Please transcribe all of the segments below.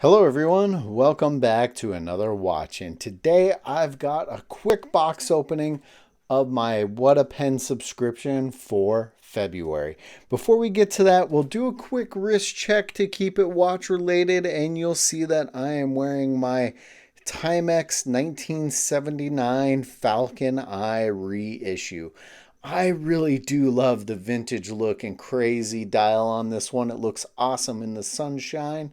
Hello everyone, welcome back to another watch, and today I've got a quick box opening of my What a Pen subscription for February. Before we get to that, we'll do a quick wrist check to keep it watch related, and you'll see that I am wearing my Timex 1979 Falcon Eye reissue. I really do love the vintage look and crazy dial on this one. It looks awesome in the sunshine.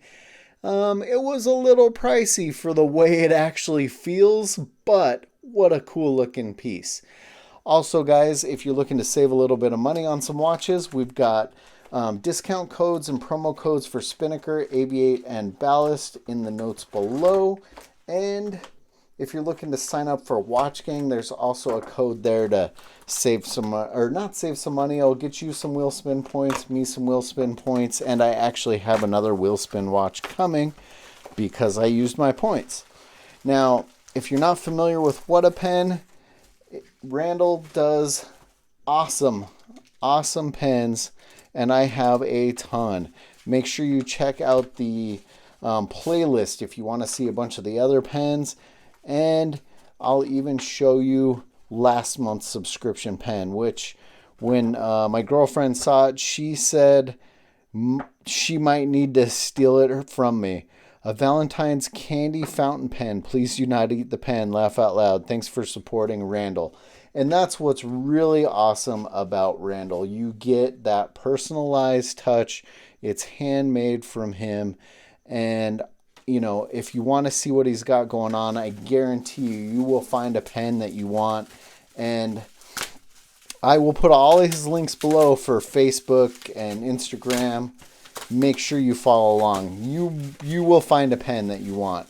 It was a little pricey for the way it actually feels, but what a cool looking piece. Also, guys, if you're looking to save a little bit of money on some watches, we've got discount codes and promo codes for Spinnaker, Aviate, and Ballast in the notes below. And if you're looking to sign up for Watch Gang, there's also a code there to save some, or not save some money. I'll get you some wheel spin points, me some wheel spin points, and I actually have another wheel spin watch coming because I used my points. Now, if you're not familiar with What a Pen, Randall does awesome pens, and I have a ton. Make sure you check out the playlist if you want to see a bunch of the other pens. And I'll even show you last month's subscription pen, which when my girlfriend saw it, she said she might need to steal it from me. A Valentine's candy fountain pen. Please do not eat the pen. Laugh out loud. Thanks for supporting Randall. And that's what's really awesome about Randall. You get that personalized touch. It's handmade from him. And you know, if you want to see what he's got going on, I guarantee you will find a pen that you want. And I will put all his links below for Facebook and Instagram. Make sure you follow along. You will find a pen that you want.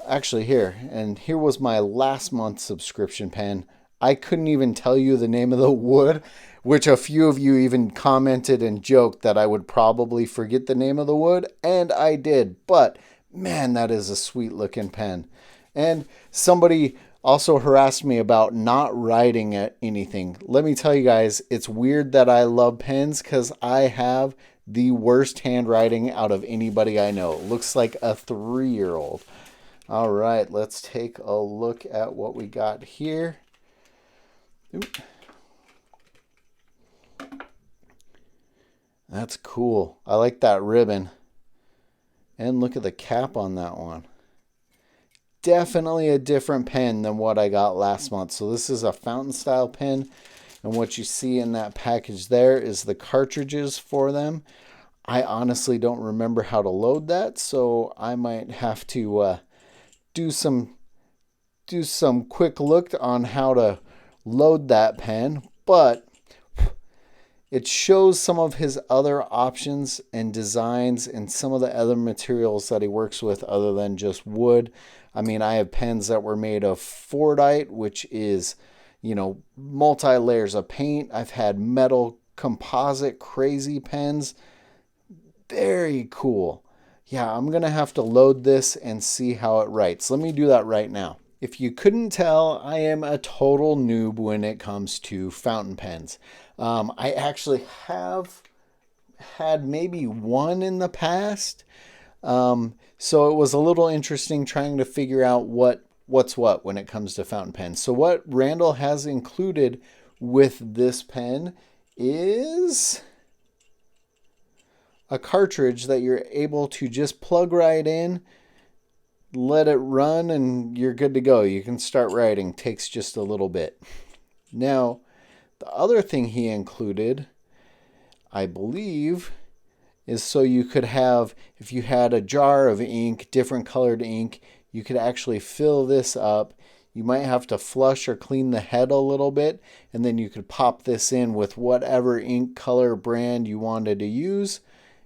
Actually, here was my last month's subscription pen. I couldn't even tell you the name of the wood, which a few of you even commented and joked that I would probably forget the name of the wood, and I did. But man, that is a sweet looking pen. And somebody also harassed me about not writing at anything. Let me tell you guys, it's weird that I love pens because I have the worst handwriting out of anybody I know. It looks like a 3-year-old. All right, let's take a look at what we got here. Oop. That's cool. I like that ribbon. And look at the cap on that one. Definitely a different pen than what I got last month. So this is a fountain style pen. And what you see in that package there is the cartridges for them. I honestly don't remember how to load that. So I might have to do some quick look on how to load that pen. But it shows some of his other options and designs and some of the other materials that he works with other than just wood. I mean, I have pens that were made of Fordite, which is, you know, multi-layers of paint. I've had metal composite crazy pens. Very cool. Yeah, I'm going to have to load this and see how it writes. Let me do that right now. If you couldn't tell, I am a total noob when it comes to fountain pens. I actually have had maybe one in the past. So it was a little interesting trying to figure out what's what when it comes to fountain pens. So what Randall has included with this pen is a cartridge that you're able to just plug right in, let it run, and you're good to go. You can start writing. Takes just a little bit. Now, the other thing he included, I believe, is so you could have, if you had a jar of ink, different colored ink, you could actually fill this up. You might have to flush or clean the head a little bit, and then you could pop this in with whatever ink color brand you wanted to use,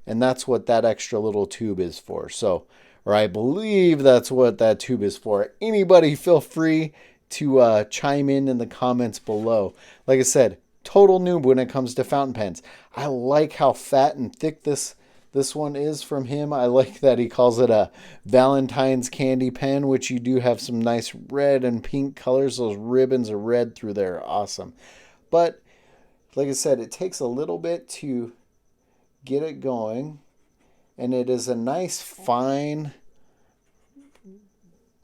and that's what that extra little tube is for. So, or I believe that's what that tube is for. Anybody feel free to chime in the comments below. Like I said, total noob when it comes to fountain pens. I like how fat and thick this one is from him. I like that he calls it a Valentine's candy pen, which you do have some nice red and pink colors. Those ribbons of red through there are awesome. But like I said, it takes a little bit to get it going. And it is a nice fine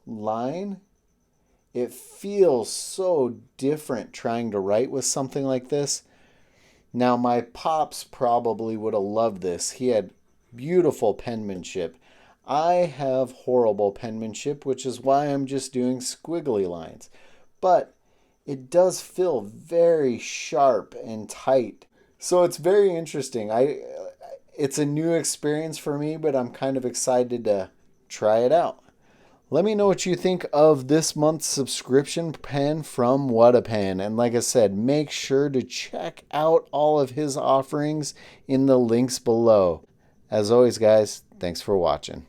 line, it feels so different trying to write with something like this. Now, my pops probably would have loved this. He had beautiful penmanship. I have horrible penmanship, which is why I'm just doing squiggly lines. But it does feel very sharp and tight. So it's very interesting. It's a new experience for me, but I'm kind of excited to try it out. Let me know what you think of this month's subscription pen from Whatapen. And like I said, make sure to check out all of his offerings in the links below. As always, guys, thanks for watching.